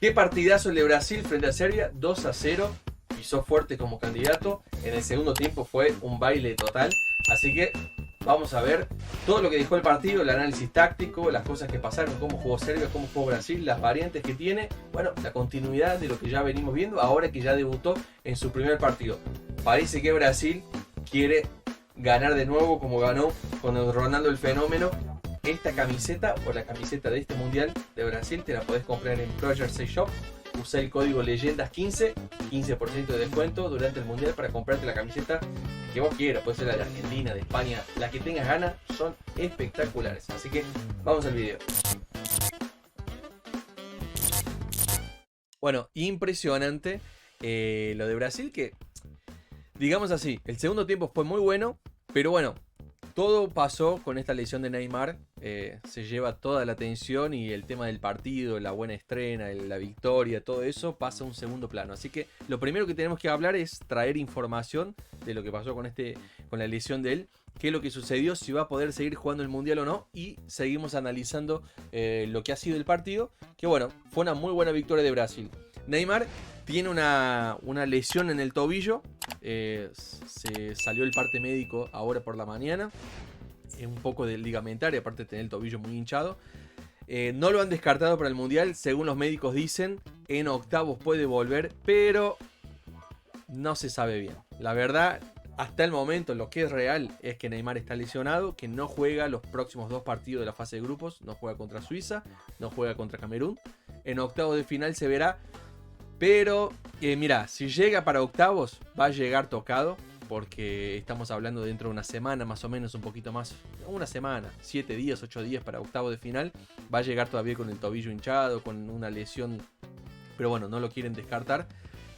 Qué partidazo el de Brasil frente a Serbia, 2-0. Pisó fuerte como candidato. En el segundo tiempo fue un baile total. Así que vamos a ver todo lo que dejó el partido, el análisis táctico, las cosas que pasaron, cómo jugó Serbia, cómo jugó Brasil, las variantes que tiene. Bueno, la continuidad de lo que ya venimos viendo ahora que ya debutó en su primer partido. Parece que Brasil quiere ganar de nuevo como ganó con Ronaldo el Fenómeno. Esta camiseta o la camiseta de este mundial de Brasil te la podés comprar en Pro Jersey Shop. Usa el código LEYENDAS15, 15% de descuento durante el mundial para comprarte la camiseta que vos quieras. Puede ser la de Argentina, de España, la que tengas ganas, son espectaculares. Así que vamos al video. Bueno, impresionante lo de Brasil, que digamos así, el segundo tiempo fue muy bueno, pero bueno, todo pasó con esta lesión de Neymar. Se lleva toda la atención y el tema del partido, la buena estrena, la victoria, todo eso pasa a un segundo plano. Así que lo primero que tenemos que hablar es traer información de lo que pasó con la lesión de él, qué es lo que sucedió, si va a poder seguir jugando el mundial o no, y seguimos analizando lo que ha sido el partido, que bueno, fue una muy buena victoria de Brasil. Neymar tiene una lesión en el tobillo. Se salió el parte médico ahora por la mañana. Un poco de ligamentario, aparte de tener el tobillo muy hinchado. No lo han descartado para el mundial, según los médicos dicen. En octavos puede volver, pero no se sabe bien. La verdad, hasta el momento lo que es real es que Neymar está lesionado, que no juega los próximos 2 partidos de la fase de grupos. No juega contra Suiza, no juega contra Camerún. En octavos de final se verá. Pero, mira, si llega para octavos, va a llegar tocado. Porque estamos hablando dentro de una semana, más o menos, un poquito más. Una semana, 7 días, 8 días para octavos de final. Va a llegar todavía con el tobillo hinchado, con una lesión. Pero bueno, no lo quieren descartar.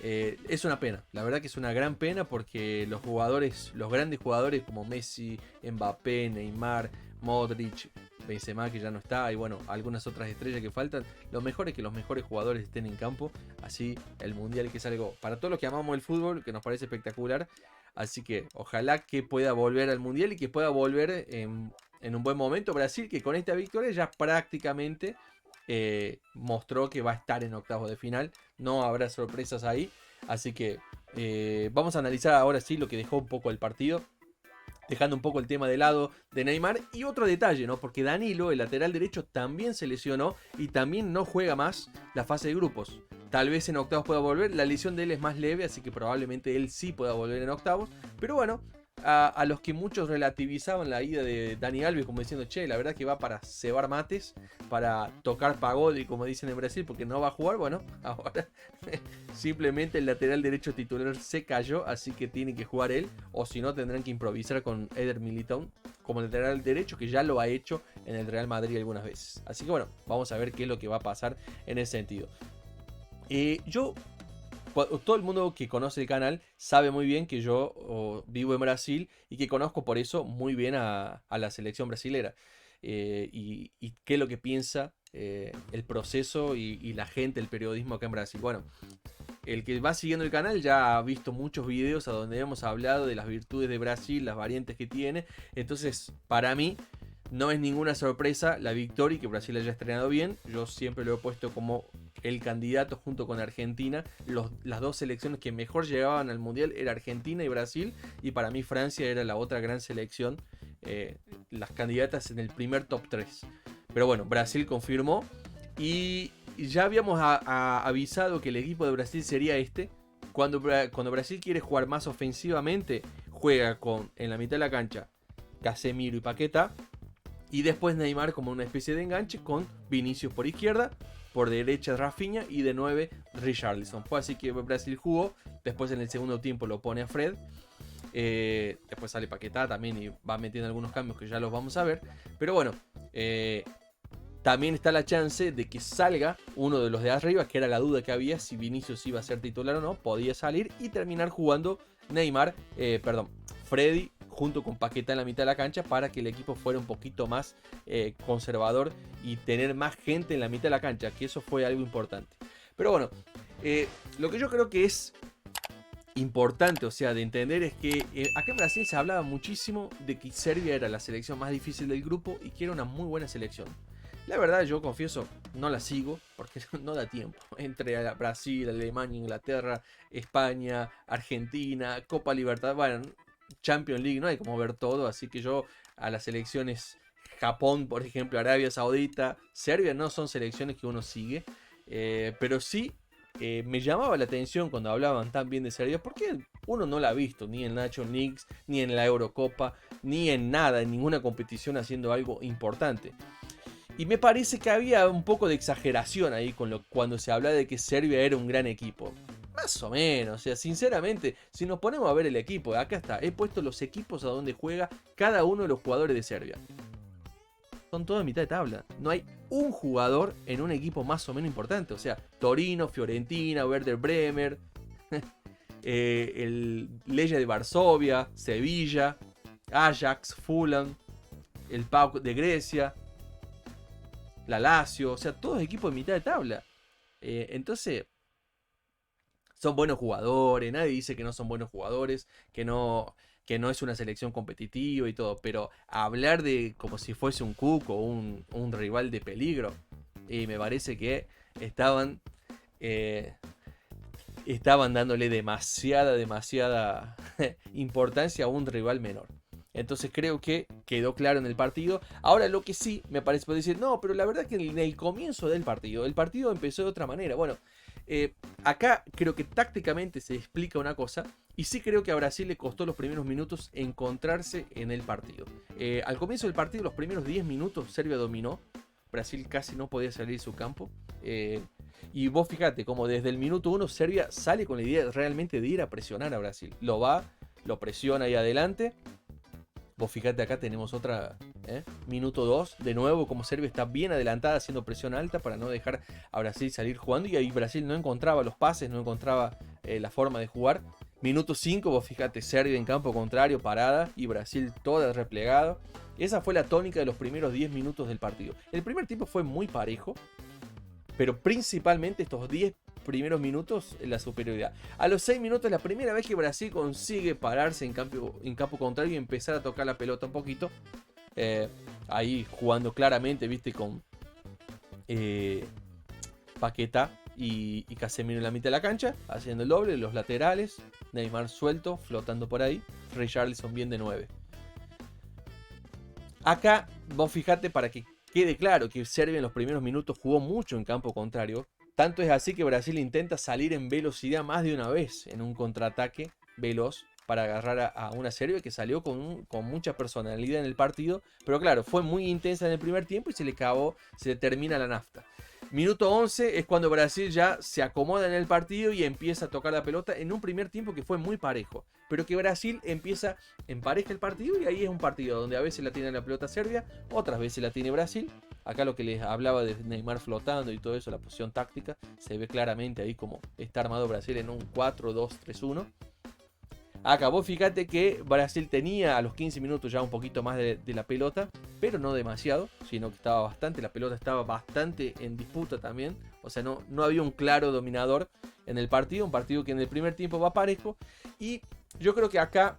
Es una pena, la verdad que es una gran pena, porque los jugadores, los grandes jugadores como Messi, Mbappé, Neymar, Modric, Benzema, que ya no está, y bueno, algunas otras estrellas que faltan. Lo mejor es que los mejores jugadores estén en campo. Así el mundial, que es algo para todos los que amamos el fútbol, que nos parece espectacular. Así que ojalá que pueda volver al mundial y que pueda volver en un buen momento Brasil, que con esta victoria ya prácticamente mostró que va a estar en octavos de final. No habrá sorpresas ahí. Así que vamos a analizar ahora sí lo que dejó un poco el partido, dejando un poco el tema de lado de Neymar. Y otro detalle, ¿no? Porque Danilo, el lateral derecho, también se lesionó y también no juega más la fase de grupos. Tal vez en octavos pueda volver. La lesión de él es más leve, así que probablemente él sí pueda volver en octavos. Pero bueno, a los que muchos relativizaban la ida de Dani Alves como diciendo, che, la verdad que va para cebar mates, para tocar pagode, como dicen en Brasil, porque no va a jugar. Bueno, ahora simplemente el lateral derecho titular se cayó, así que tiene que jugar él, o si no tendrán que improvisar con Eder Militão como lateral derecho, que ya lo ha hecho en el Real Madrid algunas veces. Así que bueno, vamos a ver qué es lo que va a pasar en ese sentido. Todo el mundo que conoce el canal sabe muy bien que yo vivo en Brasil y que conozco por eso muy bien a la selección brasilera. Y qué es lo que piensa el proceso y la gente, el periodismo acá en Brasil. Bueno, el que va siguiendo el canal ya ha visto muchos videos a donde hemos hablado de las virtudes de Brasil, las variantes que tiene. Entonces, para mí, no es ninguna sorpresa la victoria y que Brasil haya estrenado bien. Yo siempre lo he puesto como el candidato junto con Argentina. Las dos selecciones que mejor llegaban al mundial era Argentina y Brasil. Y para mí Francia era la otra gran selección. Las candidatas en el primer top 3. Pero bueno, Brasil confirmó. Y ya habíamos avisado que el equipo de Brasil sería este. Cuando Brasil quiere jugar más ofensivamente, juega en la mitad de la cancha Casemiro y Paquetá. Y después Neymar como una especie de enganche con Vinicius por izquierda, por derecha Rafinha y de 9 Richarlison. Fue así que Brasil jugó. Después en el segundo tiempo lo pone a Fred. Después sale Paquetá también y va metiendo algunos cambios que ya los vamos a ver. Pero bueno, también está la chance de que salga uno de los de arriba, que era la duda que había si Vinicius iba a ser titular o no. Podía salir y terminar jugando Freddy junto con Paquetá en la mitad de la cancha, para que el equipo fuera un poquito más conservador y tener más gente en la mitad de la cancha, que eso fue algo importante. Pero bueno, lo que yo creo que es importante, o sea, de entender, es que acá en Brasil se hablaba muchísimo de que Serbia era la selección más difícil del grupo y que era una muy buena selección. La verdad, yo confieso, no la sigo porque no da tiempo. Entre Brasil, Alemania, Inglaterra, España, Argentina, Copa Libertad, bueno, Champions League, no hay como ver todo. Así que yo a las selecciones Japón, por ejemplo, Arabia Saudita, Serbia, no son selecciones que uno sigue. Pero sí me llamaba la atención cuando hablaban tan bien de Serbia, porque uno no la ha visto ni en Nations Leagues, ni en la Eurocopa, ni en nada, en ninguna competición haciendo algo importante. Y me parece que había un poco de exageración ahí cuando se habla de que Serbia era un gran equipo. Más o menos, o sea, sinceramente, si nos ponemos a ver el equipo, acá está, he puesto los equipos a donde juega cada uno de los jugadores de Serbia. Son todos en mitad de tabla. No hay un jugador en un equipo más o menos importante. O sea, Torino, Fiorentina, Werder Bremer, el Legia de Varsovia, Sevilla, Ajax, Fulham, el PAOK de Grecia, la Lazio, o sea, todos equipos en mitad de tabla. Entonces, son buenos jugadores, nadie dice que no son buenos jugadores, que no es una selección competitiva y todo, pero hablar de como si fuese un cuco, un rival de peligro, y me parece que estaban, eh, estaban dándole demasiada importancia a un rival menor. Entonces creo que quedó claro en el partido. Ahora lo que sí me parece puede decir, no, pero la verdad que en el comienzo del partido, el partido empezó de otra manera. Bueno, acá creo que tácticamente se explica una cosa. Y sí creo que a Brasil le costó los primeros minutos encontrarse en el partido. Al comienzo del partido, los primeros 10 minutos, Serbia dominó. Brasil casi no podía salir de su campo. Y vos fíjate, como desde el minuto 1 Serbia sale con la idea realmente de ir a presionar a Brasil. Lo presiona ahí adelante. Vos fíjate, acá tenemos otra, minuto 2, de nuevo como Serbia está bien adelantada haciendo presión alta para no dejar a Brasil salir jugando, y ahí Brasil no encontraba los pases, no encontraba la forma de jugar. Minuto 5, vos fíjate, Serbia en campo contrario, parada, y Brasil toda replegada. Esa fue la tónica de los primeros 10 minutos del partido. El primer tiempo fue muy parejo, pero principalmente estos 10 primeros minutos la superioridad. A los 6 minutos, la primera vez que Brasil consigue pararse en campo contrario y empezar a tocar la pelota un poquito. Ahí jugando claramente, viste, con Paquetá y Casemiro en la mitad de la cancha, haciendo el doble, los laterales, Neymar suelto, flotando por ahí, Richarlison bien de 9. Acá vos fijate, para que quede claro que Serbia en los primeros minutos jugó mucho en campo contrario. Tanto es así que Brasil intenta salir en velocidad más de una vez en un contraataque veloz para agarrar a una Serbia que salió con mucha personalidad en el partido. Pero claro, fue muy intensa en el primer tiempo y se le termina la nafta. Minuto 11 es cuando Brasil ya se acomoda en el partido y empieza a tocar la pelota en un primer tiempo que fue muy parejo. Pero que Brasil empareja el partido, y ahí es un partido donde a veces la tiene la pelota Serbia, otras veces la tiene Brasil. Acá lo que les hablaba de Neymar flotando y todo eso, la posición táctica, se ve claramente ahí como está armado Brasil en un 4-2-3-1. Acá vos fíjate que Brasil tenía a los 15 minutos ya un poquito más de la pelota, pero no demasiado, sino que la pelota estaba bastante en disputa también. O sea, no había un claro dominador en el partido, un partido que en el primer tiempo va parejo. Y yo creo que acá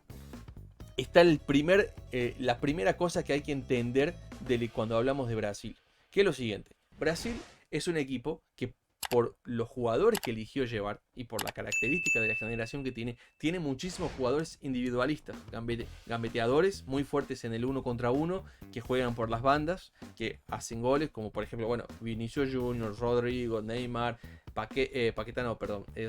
está la primera cosa que hay que entender cuando hablamos de Brasil, que es lo siguiente. Brasil es un equipo que, por los jugadores que eligió llevar y por la característica de la generación que tiene muchísimos jugadores individualistas, gambeteadores muy fuertes en el 1 contra 1, que juegan por las bandas, que hacen goles, como por ejemplo, bueno, Vinicius Junior, Rodrigo, Neymar,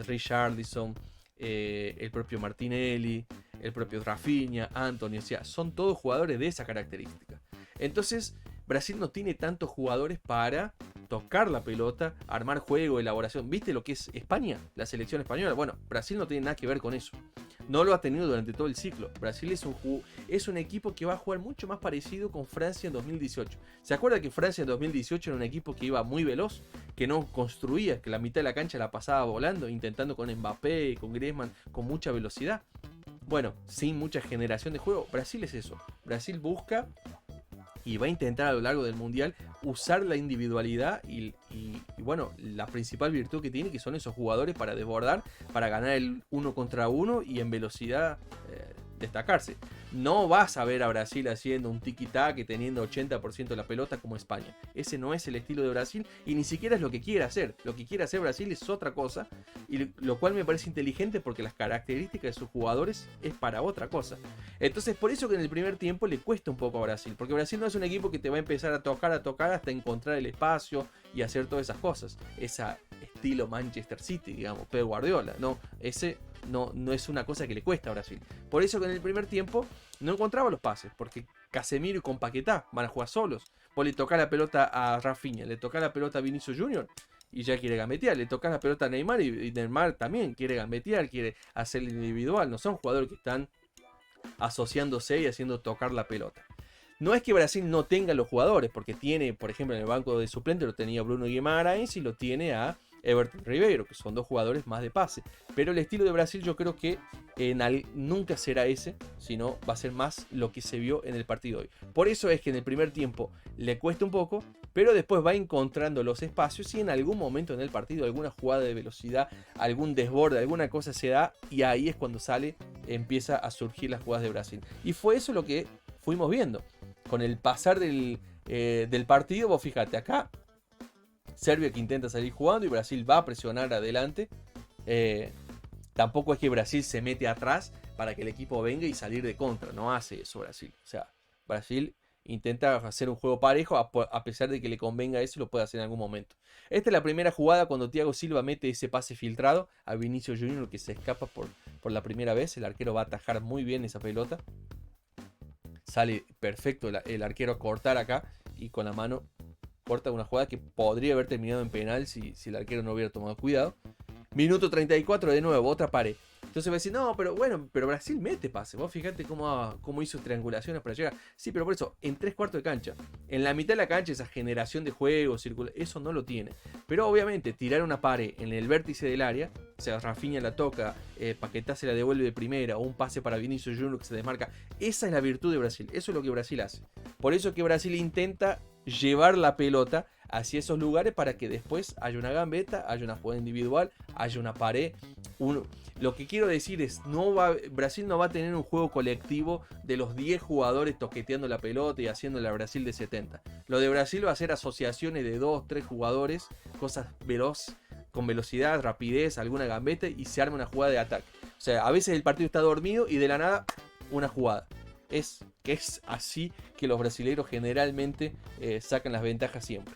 Richarlison, el propio Martinelli, el propio Rafinha, Anthony. O sea, son todos jugadores de esa característica. Entonces, Brasil no tiene tantos jugadores para tocar la pelota, armar juego, elaboración. ¿Viste lo que es España? La selección española. Bueno, Brasil no tiene nada que ver con eso. No lo ha tenido durante todo el ciclo. Brasil es un equipo que va a jugar mucho más parecido con Francia en 2018. ¿Se acuerda que Francia en 2018 era un equipo que iba muy veloz? Que no construía, que la mitad de la cancha la pasaba volando, intentando con Mbappé, con Griezmann, con mucha velocidad. Bueno, sin mucha generación de juego. Brasil es eso. Brasil busca y va a intentar a lo largo del mundial usar la individualidad y bueno, la principal virtud que tiene, que son esos jugadores para desbordar, para ganar el 1 contra 1 y en velocidad destacarse. No vas a ver a Brasil haciendo un tiki-taka y teniendo 80% de la pelota como España. Ese no es el estilo de Brasil y ni siquiera es lo que quiere hacer. Lo que quiere hacer Brasil es otra cosa, y lo cual me parece inteligente porque las características de sus jugadores es para otra cosa. Entonces por eso que en el primer tiempo le cuesta un poco a Brasil, porque Brasil no es un equipo que te va a empezar a tocar hasta encontrar el espacio y hacer todas esas cosas. Esa estilo Manchester City, digamos, Pep Guardiola, no, ese no es una cosa que le cuesta a Brasil. Por eso que en el primer tiempo no encontraba los pases, porque Casemiro y con Paquetá van a jugar solos. Vos le tocás la pelota a Rafinha, le tocás la pelota a Vinicius Junior y ya quiere gambetear, le tocás la pelota a Neymar y Neymar también quiere gambetear, quiere hacer el individual. No son jugadores que están asociándose y haciendo tocar la pelota. No es que Brasil no tenga los jugadores, porque tiene, por ejemplo, en el banco de suplentes lo tenía Bruno Guimaraes y lo tiene a Everton Ribeiro, que son dos jugadores más de pase. Pero el estilo de Brasil yo creo que nunca será ese, sino va a ser más lo que se vio en el partido hoy. Por eso es que en el primer tiempo le cuesta un poco, pero después va encontrando los espacios y en algún momento en el partido alguna jugada de velocidad, algún desborde, alguna cosa se da y ahí es cuando empieza a surgir las jugadas de Brasil. Y fue eso lo que fuimos viendo. Con el pasar del partido, vos fíjate acá, Serbia que intenta salir jugando y Brasil va a presionar adelante. Tampoco es que Brasil se mete atrás para que el equipo venga y salir de contra. No hace eso Brasil. O sea, Brasil intenta hacer un juego parejo a pesar de que le convenga eso y lo puede hacer en algún momento. Esta es la primera jugada cuando Thiago Silva mete ese pase filtrado a Vinicius Junior que se escapa por la primera vez. El arquero va a atajar muy bien esa pelota. Sale perfecto el arquero a cortar acá y con la mano corta una jugada que podría haber terminado en penal si el arquero no hubiera tomado cuidado. Minuto 34 de nuevo, otra pared. Entonces va a decir, no, pero bueno, pero Brasil mete pase. Vos fíjate cómo hizo triangulaciones para llegar. Sí, pero por eso, en 3/4 de cancha. En la mitad de la cancha, esa generación de juego, eso no lo tiene. Pero obviamente, tirar una pared en el vértice del área, o sea, Rafinha la toca, Paquetá se la devuelve de primera, o un pase para Vinicius Junior que se desmarca. Esa es la virtud de Brasil. Eso es lo que Brasil hace. Por eso que Brasil intenta llevar la pelota hacia esos lugares para que después haya una gambeta, haya una jugada individual, haya una pared. Lo que quiero decir es, Brasil no va a tener un juego colectivo de los 10 jugadores toqueteando la pelota y haciendo la Brasil de 70. Lo de Brasil va a ser asociaciones de 2, 3 jugadores, cosas con velocidad, rapidez, alguna gambeta y se arma una jugada de ataque. O sea, a veces el partido está dormido y de la nada una jugada. Es así que los brasileños generalmente sacan las ventajas siempre.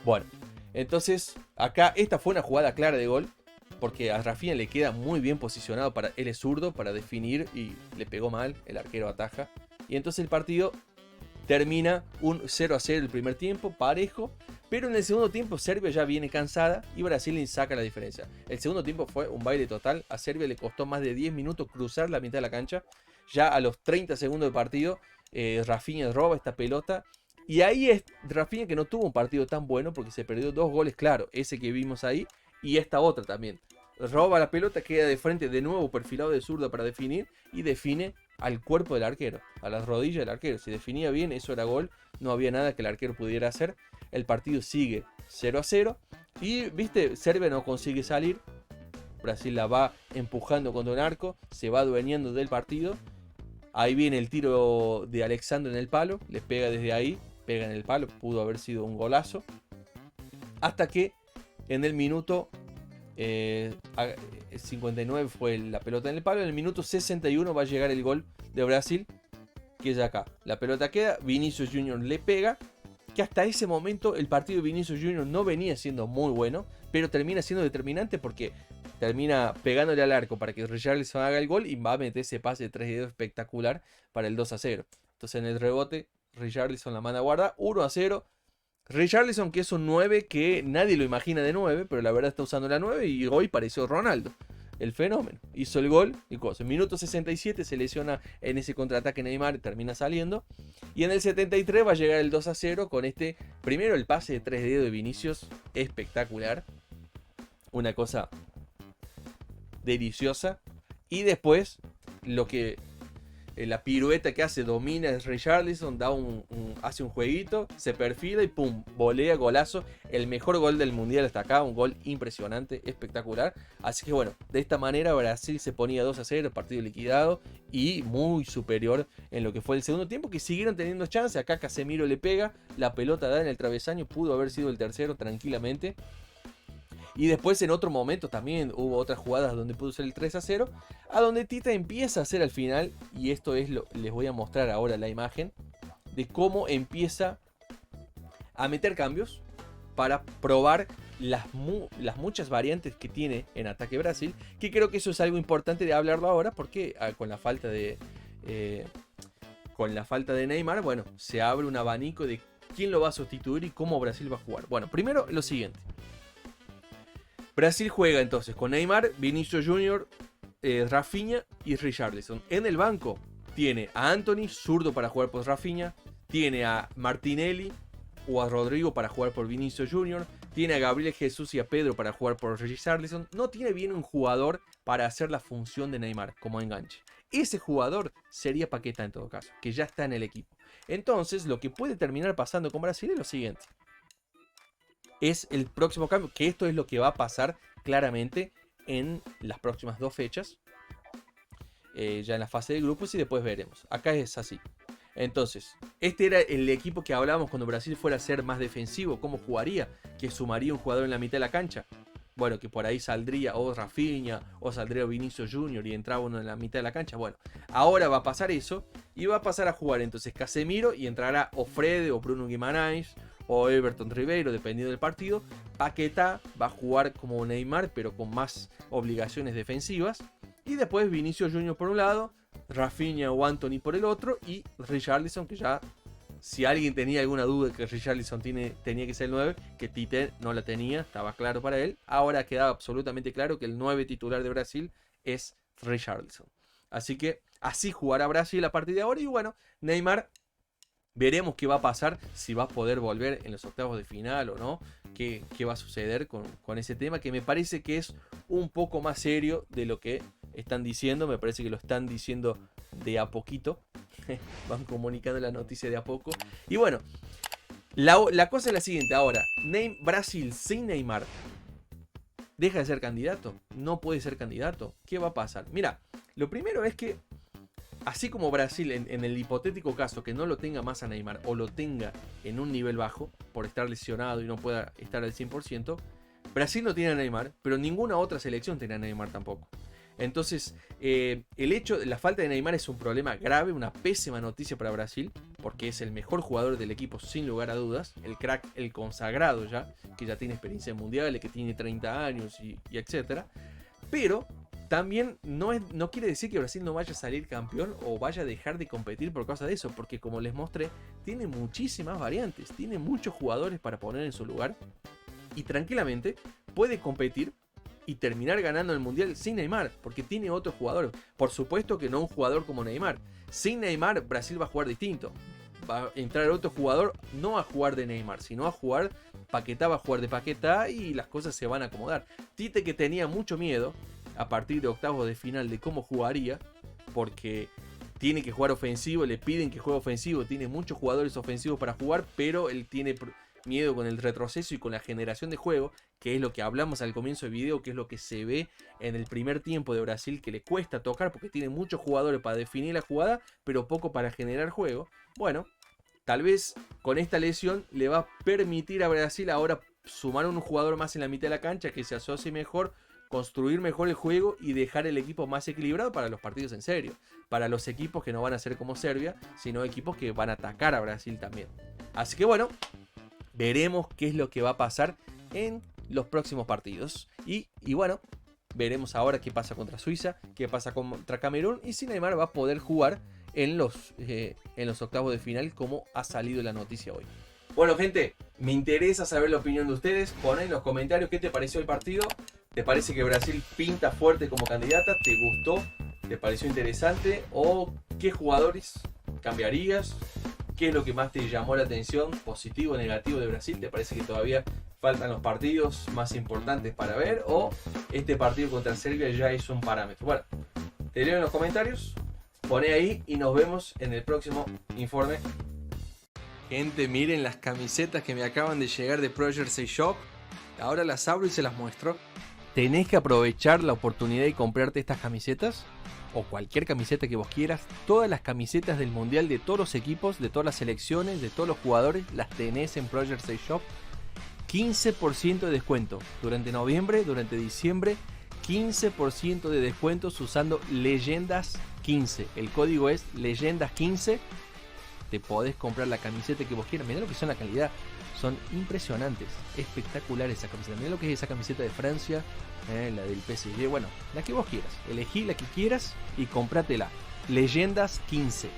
Bueno, entonces acá esta fue una jugada clara de gol. Porque a Rafinha le queda muy bien posicionado, él es zurdo para definir y le pegó mal, el arquero ataja. Y entonces el partido termina un 0-0 el primer tiempo, parejo. Pero en el segundo tiempo Serbia ya viene cansada y Brasil le saca la diferencia. El segundo tiempo fue un baile total, a Serbia le costó más de 10 minutos cruzar la mitad de la cancha. Ya a los 30 segundos de partido, Rafinha roba esta pelota. Y ahí es Rafinha que no tuvo un partido tan bueno porque se perdió 2 goles claro, ese que vimos ahí. Y esta otra también. Roba la pelota, queda de frente de nuevo perfilado de zurda para definir. Y define al cuerpo del arquero, a las rodillas del arquero. Si definía bien, eso era gol. No había nada que el arquero pudiera hacer. El partido sigue 0-0. Y, viste, Serbia no consigue salir. Brasil la va empujando contra un arco. Se va adueñando del partido. Ahí viene el tiro de Alexandre en el palo. Le pega desde ahí. Pega en el palo. Pudo haber sido un golazo. Hasta que en el minuto 59 fue la pelota en el palo. En el minuto 61 va a llegar el gol de Brasil, que es acá. La pelota queda, Vinicius Junior le pega. Que hasta ese momento el partido de Vinicius Junior no venía siendo muy bueno, pero termina siendo determinante porque termina pegándole al arco para que Richarlison haga el gol y va a meter ese pase de 3 dedos espectacular para el 2-0. Entonces en el rebote Richarlison la manda a guardar, 1-0. Richarlison, que es un 9 que nadie lo imagina de 9, pero la verdad está usando la 9 y hoy pareció Ronaldo, el fenómeno. Hizo el gol y cosas. En minuto 67 se lesiona en ese contraataque Neymar, termina saliendo. Y en el 73 va a llegar el 2-0 con primero el pase de 3 dedos de Vinicius, espectacular. Una cosa deliciosa. Y después lo que la pirueta que hace, domina es Richarlison, hace un jueguito, se perfila y pum, volea, golazo. El mejor gol del mundial hasta acá, un gol impresionante, espectacular. Así que bueno, de esta manera Brasil se ponía 2-0, partido liquidado y muy superior en lo que fue el segundo tiempo, que siguieron teniendo chance. Acá Casemiro le pega, la pelota da en el travesaño, pudo haber sido el tercero tranquilamente. Y después en otro momento también hubo otras jugadas donde pudo ser el 3-0, a donde Tita empieza a hacer al final, y esto es les voy a mostrar ahora la imagen, de cómo empieza a meter cambios para probar las muchas variantes que tiene en ataque Brasil, que creo que eso es algo importante de hablarlo ahora, porque con la falta de Neymar, bueno, se abre un abanico de quién lo va a sustituir y cómo Brasil va a jugar. Bueno, primero lo siguiente. Brasil juega entonces con Neymar, Vinicius Jr., Rafinha y Richarlison. En el banco tiene a Antony, zurdo para jugar por Rafinha. Tiene a Martinelli o a Rodrigo para jugar por Vinicius Jr. Tiene a Gabriel Jesús y a Pedro para jugar por Richarlison. No tiene bien un jugador para hacer la función de Neymar como enganche. Ese jugador sería Paquetá en todo caso, que ya está en el equipo. Entonces lo que puede terminar pasando con Brasil es lo siguiente. Es el próximo cambio, que esto es lo que va a pasar claramente en las próximas 2 fechas, ya en la fase de grupos, y después veremos. Acá es así. Entonces, este era el equipo que hablábamos cuando Brasil fuera a ser más defensivo. ¿Cómo jugaría? Que sumaría un jugador en la mitad de la cancha. Bueno, que por ahí saldría o Rafinha o saldría Vinicius Jr. y entraba uno en la mitad de la cancha. Bueno, ahora va a pasar eso y va a pasar a jugar entonces Casemiro y entrará o Fred o Bruno Guimarães o Everton Ribeiro, dependiendo del partido. Paquetá va a jugar como Neymar, pero con más obligaciones defensivas. Y después Vinicius Jr. por un lado, Rafinha o Antony por el otro, y Richarlison, que ya, si alguien tenía alguna duda que Richarlison tenía que ser el 9, que Tite no la tenía, estaba claro para él. Ahora queda absolutamente claro que el 9 titular de Brasil es Richarlison. Así que así jugará Brasil a partir de ahora. Y bueno, Neymar, veremos qué va a pasar, si va a poder volver en los octavos de final o no. Qué va a suceder con ese tema, que me parece que es un poco más serio de lo que están diciendo. Me parece que lo están diciendo de a poquito. Van comunicando la noticia de a poco. Y bueno, la cosa es la siguiente. Ahora, Brasil sin Neymar, ¿deja de ser candidato? ¿No puede ser candidato? ¿Qué va a pasar? Mira, lo primero es que, así como Brasil, en el hipotético caso que no lo tenga más a Neymar, o lo tenga en un nivel bajo por estar lesionado y no pueda estar al 100%, Brasil no tiene a Neymar, pero ninguna otra selección tiene a Neymar tampoco. Entonces, la falta de Neymar es un problema grave, una pésima noticia para Brasil, porque es el mejor jugador del equipo sin lugar a dudas, el crack, el consagrado ya, que ya tiene experiencia en mundiales, que tiene 30 años y etcétera. Pero también no quiere decir que Brasil no vaya a salir campeón o vaya a dejar de competir por causa de eso, porque como les mostré, tiene muchísimas variantes, tiene muchos jugadores para poner en su lugar y tranquilamente puede competir y terminar ganando el mundial sin Neymar, porque tiene otros jugadores. Por supuesto que no un jugador como Neymar. Sin Neymar, Brasil va a jugar distinto. Va a entrar otro jugador, no a jugar de Neymar, sino a jugar Paquetá, va a jugar de Paquetá y las cosas se van a acomodar. Tite, que tenía mucho miedo a partir de octavos de final de cómo jugaría, porque tiene que jugar ofensivo, le piden que juegue ofensivo, tiene muchos jugadores ofensivos para jugar, pero él tiene miedo con el retroceso y con la generación de juego, que es lo que hablamos al comienzo del video, que es lo que se ve en el primer tiempo de Brasil, que le cuesta tocar porque tiene muchos jugadores para definir la jugada, pero poco para generar juego. Bueno, tal vez con esta lesión le va a permitir a Brasil ahora sumar un jugador más en la mitad de la cancha, que se asocie mejor, construir mejor el juego y dejar el equipo más equilibrado para los partidos en serio, para los equipos que no van a ser como Serbia, sino equipos que van a atacar a Brasil también. Así que bueno, veremos qué es lo que va a pasar en los próximos partidos. Y bueno, veremos ahora qué pasa contra Suiza, qué pasa contra Camerún, y si Neymar va a poder jugar en los octavos de final, como ha salido la noticia hoy. Bueno, gente, me interesa saber la opinión de ustedes. Ponen en los comentarios qué te pareció el partido. ¿Te parece que Brasil pinta fuerte como candidata? ¿Te gustó? ¿Te pareció interesante? ¿O qué jugadores cambiarías? ¿Qué es lo que más te llamó la atención, positivo o negativo de Brasil? ¿Te parece que todavía faltan los partidos más importantes para ver? ¿O este partido contra Serbia ya es un parámetro? Bueno, te leo en los comentarios. Poné ahí y nos vemos en el próximo informe. Gente, miren las camisetas que me acaban de llegar de Pro Jersey Shop. Ahora las abro y se las muestro. Tenés que aprovechar la oportunidad y comprarte estas camisetas. O cualquier camiseta que vos quieras. Todas las camisetas del mundial de todos los equipos, de todas las selecciones, de todos los jugadores, las tenés en Pro Jersey Shop. 15% de descuento durante noviembre, durante diciembre. 15% de descuentos usando Leyendas 15. El código es Leyendas 15. Te podés comprar la camiseta que vos quieras. Mirá lo que son la calidad. Son impresionantes. Espectacular esa camiseta. Mirá lo que es esa camiseta de Francia. La del PSG. Bueno, la que vos quieras. Elegí la que quieras y comprátela. Leyendas 15.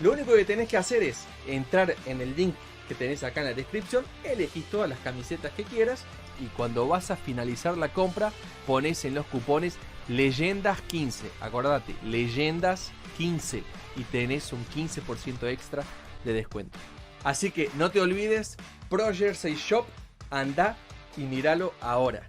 Lo único que tenés que hacer es entrar en el link que tenés acá en la descripción. Elegís todas las camisetas que quieras. Y cuando vas a finalizar la compra, pones en los cupones Leyendas 15. Acordate, Leyendas 15. Y tenés un 15% extra de descuento. Así que no te olvides, Pro Jersey Shop, anda y míralo ahora.